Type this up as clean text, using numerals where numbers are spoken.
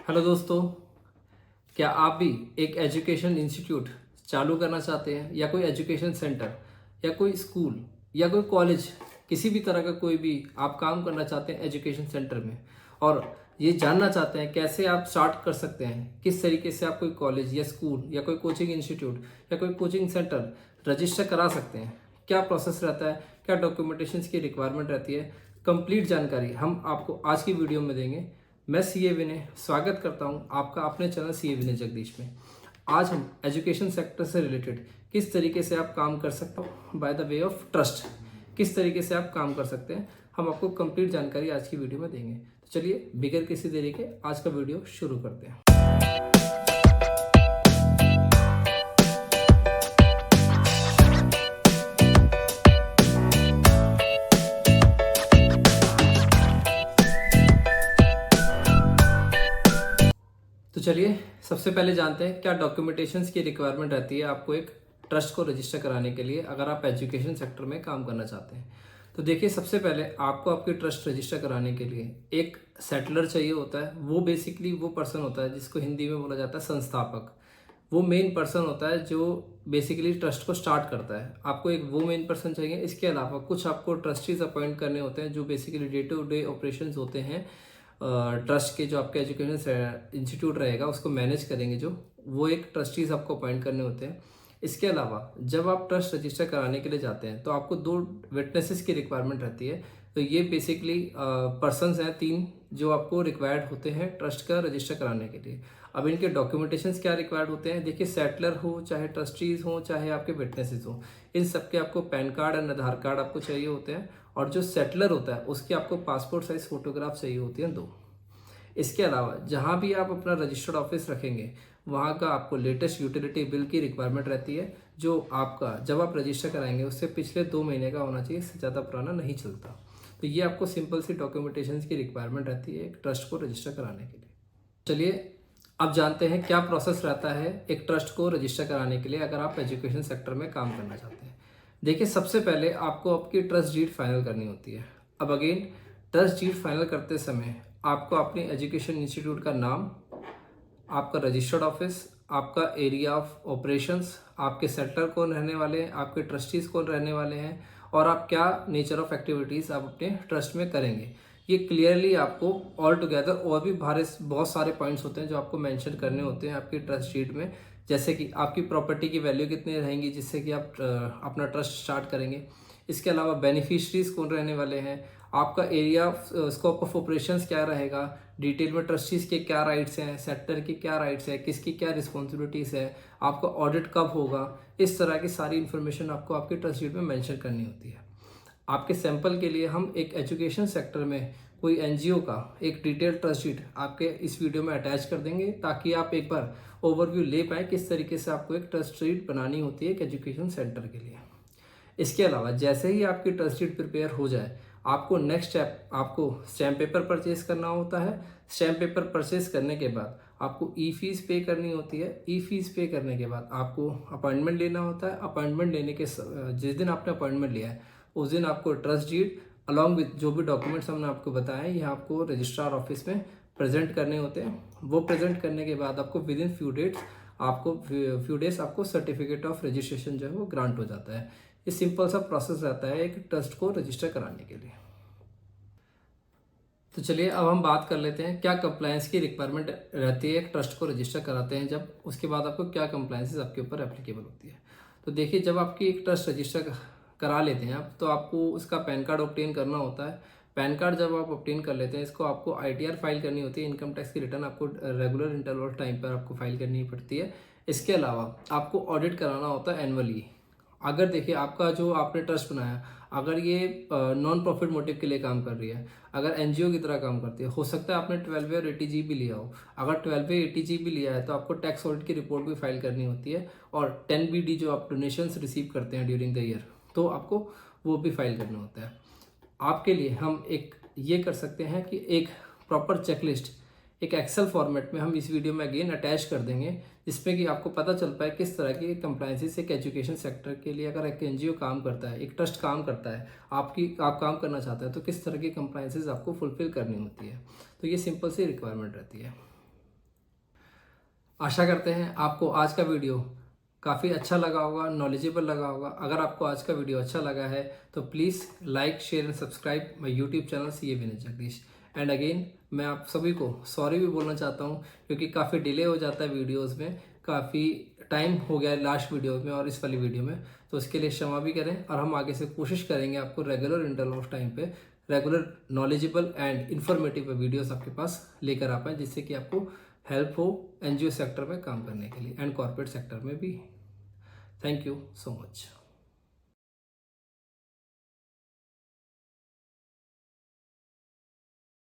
Hello दोस्तों, क्या आप भी एक एजुकेशन इंस्टीट्यूट चालू करना चाहते हैं या कोई एजुकेशन सेंटर या कोई स्कूल या कोई कॉलेज, किसी भी तरह का कोई भी आप काम करना चाहते हैं एजुकेशन सेंटर में और ये जानना चाहते हैं कैसे आप स्टार्ट कर सकते हैं, किस तरीके से आप कोई कॉलेज या स्कूल या कोई कोचिंग इंस्टीट्यूट या कोई कोचिंग सेंटर रजिस्टर करा सकते हैं, क्या प्रोसेस रहता है, क्या डॉक्यूमेंटेशन की रिक्वायरमेंट रहती है, कंप्लीट जानकारी हम आपको आज की वीडियो में देंगे। मैं सीए विनय स्वागत करता हूं आपका अपने चैनल सीए विनय जगदीश में। आज हम एजुकेशन सेक्टर से रिलेटेड किस तरीके से आप काम कर सकते हो by the way of trust, किस तरीके से आप काम कर सकते हैं, हम आपको कंप्लीट जानकारी आज की वीडियो में देंगे। तो चलिए बिगर किसी देरी के आज का वीडियो शुरू करते हैं। तो चलिए सबसे पहले जानते हैं क्या डॉक्यूमेंटेशंस की रिक्वायरमेंट रहती है आपको एक ट्रस्ट को रजिस्टर कराने के लिए अगर आप एजुकेशन सेक्टर में काम करना चाहते हैं। तो देखिए, सबसे पहले आपको आपकी ट्रस्ट रजिस्टर कराने के लिए एक सेटलर चाहिए होता है। वो बेसिकली वो पर्सन होता है जिसको हिंदी में बोला जाता है संस्थापक। वो मेन पर्सन होता है जो बेसिकली ट्रस्ट को स्टार्ट करता है। आपको एक वो मेन पर्सन चाहिए। इसके अलावा कुछ आपको ट्रस्टीज अपॉइंट करने होते हैं जो basically day to day operations होते हैं ट्रस्ट के, जो आपके एजुकेशन इंस्टीट्यूट रहेगा उसको मैनेज करेंगे, जो वो एक ट्रस्टीज आपको अपॉइंट करने होते हैं। इसके अलावा जब आप ट्रस्ट रजिस्टर कराने के लिए जाते हैं तो आपको 2 विटनेसेस की रिक्वायरमेंट रहती है। तो ये बेसिकली पर्सनस हैं 3 जो आपको रिक्वायर्ड होते हैं ट्रस्ट का रजिस्टर कराने के लिए। अब इनके डॉक्यूमेंटेशंस क्या रिक्वायर्ड होते हैं, देखिए सेटलर हो चाहे ट्रस्टीज हो चाहे आपके विटनेसेस हो, इन सबके आपको पैन कार्ड और आधार कार्ड आपको चाहिए होते हैं। और जो सेटलर होता है उसकी आपको पासपोर्ट साइज फोटोग्राफ चाहिए होती हैं 2। इसके अलावा जहाँ भी आप अपना रजिस्टर्ड ऑफिस रखेंगे वहाँ का आपको लेटेस्ट यूटिलिटी बिल की रिक्वायरमेंट रहती है, जो आपका जब आप रजिस्टर कराएंगे उससे पिछले 2 महीने का होना चाहिए, इससे ज़्यादा पुराना नहीं चलता। तो ये आपको सिंपल सी डॉक्यूमेंटेशन की रिक्वायरमेंट रहती है एक ट्रस्ट को रजिस्टर कराने के लिए। चलिए अब जानते हैं क्या प्रोसेस रहता है एक ट्रस्ट को रजिस्टर कराने के लिए अगर आप एजुकेशन सेक्टर में काम करना चाहते हैं। देखिए, सबसे पहले आपको आपकी ट्रस्ट डीड फाइनल करनी होती है। अब अगेन, ट्रस्ट डीड फाइनल करते समय आपको अपने एजुकेशन इंस्टीट्यूट का नाम, आपका रजिस्टर्ड ऑफिस, आपका एरिया ऑफ ऑपरेशंस, आपके सेक्टर कौन रहने वाले हैं, आपके ट्रस्टीज कौन रहने वाले हैं और आप क्या नेचर ऑफ एक्टिविटीज़ आप अपने ट्रस्ट में करेंगे, ये क्लियरली आपको ऑल टुगेदर। और भी बहुत सारे पॉइंट्स होते हैं जो आपको मेंशन करने होते हैं आपकी ट्रस्ट शीट में, जैसे कि आपकी प्रॉपर्टी की वैल्यू कितनी रहेंगी जिससे कि आप अपना ट्रस्ट स्टार्ट करेंगे। इसके अलावा बेनिफिशरीज कौन रहने वाले हैं, आपका एरिया स्कोप ऑफ ऑपरेशंस क्या रहेगा, डिटेल में ट्रस्टीज के क्या राइट्स हैं, सेक्टर के क्या राइट्स हैं, किसकी क्या रिस्पॉन्सिबिलिटीज़ है, आपका ऑडिट कब होगा, इस तरह की सारी इन्फॉर्मेशन आपको आपकी ट्रस्ट शीट में मेंशन करनी होती है। आपके सैंपल के लिए हम एक एजुकेशन सेक्टर में कोई एनजीओ का एक डिटेल ट्रस्ट शीट आपके इस वीडियो में अटैच कर देंगे ताकि आप एक बार ओवरव्यू ले पाए किस तरीके से आपको एक ट्रस्ट शीट बनानी होती है एक एजुकेशन सेंटर के लिए। इसके अलावा जैसे ही आपकी ट्रस्ट शीट प्रिपेयर हो जाए, आपको नेक्स्ट स्टेप आपको स्टैम्प पेपर परचेज करना होता है। स्टैम्प पेपर परचेज करने के बाद आपको ई फीस पे करनी होती है। ई फीस पे करने के बाद आपको अपॉइंटमेंट लेना होता है। अपॉइंटमेंट लेने के जिस दिन आपने अपॉइंटमेंट लिया है उस दिन आपको ट्रस्ट डीड अलॉन्ग विथ जो भी डॉक्यूमेंट्स हमने आपको बताया ये आपको रजिस्ट्रार ऑफिस में प्रेजेंट करने होते हैं। वो प्रेजेंट करने के बाद आपको विद इन फ्यू डेज आपको सर्टिफिकेट ऑफ रजिस्ट्रेशन जो है वो ग्रांट हो जाता है। ये सिंपल सा प्रोसेस रहता है एक ट्रस्ट को रजिस्टर कराने के लिए। तो चलिए अब हम बात कर लेते हैं क्या कंप्लायंस की रिक्वायरमेंट रहती है एक ट्रस्ट को रजिस्टर कराते हैं जब, उसके बाद आपको क्या कंप्लायंसेस आपके ऊपर एप्लीकेबल होती है। तो देखिए, जब आपकी एक ट्रस्ट रजिस्टर करा लेते हैं आप तो आपको उसका पैन कार्ड ऑब्टेन करना होता है। पैन कार्ड जब आप ऑब्टेन कर लेते हैं इसको आपको आईटीआर फाइल करनी होती है। इनकम टैक्स की रिटर्न आपको रेगुलर इंटरवल टाइम पर आपको फाइल करनी पड़ती है। इसके अलावा आपको ऑडिट कराना होता है एनुअली। अगर देखिए आपका जो आपने ट्रस्ट बनाया अगर ये नॉन प्रॉफिट मोटिव के लिए काम कर रही है, अगर एनजीओ की तरह काम करती है, हो सकता है आपने 12 और 80 भी लिया हो। अगर 12 या 80 भी लिया है तो आपको टैक्स ऑडिट की रिपोर्ट भी फाइल करनी होती है। और 10BD जो आप डोनेशंस रिसीव करते हैं ड्यूरिंग द ईयर तो आपको वो भी फाइल करना होता है। आपके लिए हम एक ये कर सकते हैं कि एक प्रॉपर चेकलिस्ट एक एक्सेल फॉर्मेट में हम इस वीडियो में अगेन अटैच कर देंगे, जिसमें कि आपको पता चल पाए किस तरह की कंप्लायंसेस एक एजुकेशन सेक्टर के लिए अगर एक एनजीओ काम करता है, एक ट्रस्ट काम करता है, आप काम करना चाहते हैं तो किस तरह की कंप्लायंसेस आपको फुलफिल करनी होती है। तो ये सिंपल सी रिक्वायरमेंट रहती है। आशा करते हैं आपको आज का वीडियो काफ़ी अच्छा लगा होगा, नॉलेजेबल लगा होगा। अगर आपको आज का वीडियो अच्छा लगा है तो please like, share and subscribe my YouTube channel CA Vinay Jagdish. And again मैं आप सभी को सॉरी भी बोलना चाहता हूँ क्योंकि काफ़ी डिले हो जाता है वीडियोज़ में, काफ़ी टाइम हो गया है लास्ट वीडियो में और इस वाली वीडियो में, तो इसके लिए क्षमा भी करें। और हम आगे से कोशिश करेंगे आपको रेगुलर इंटरवल ऑफ टाइम पे regular knowledgeable and informative videos आपके पास लेकर आ पाए, जिससे कि आपको हेल्प हो NGO सेक्टर में काम करने के लिए एंड कॉर्पोरेट सेक्टर में भी। Thank you so much.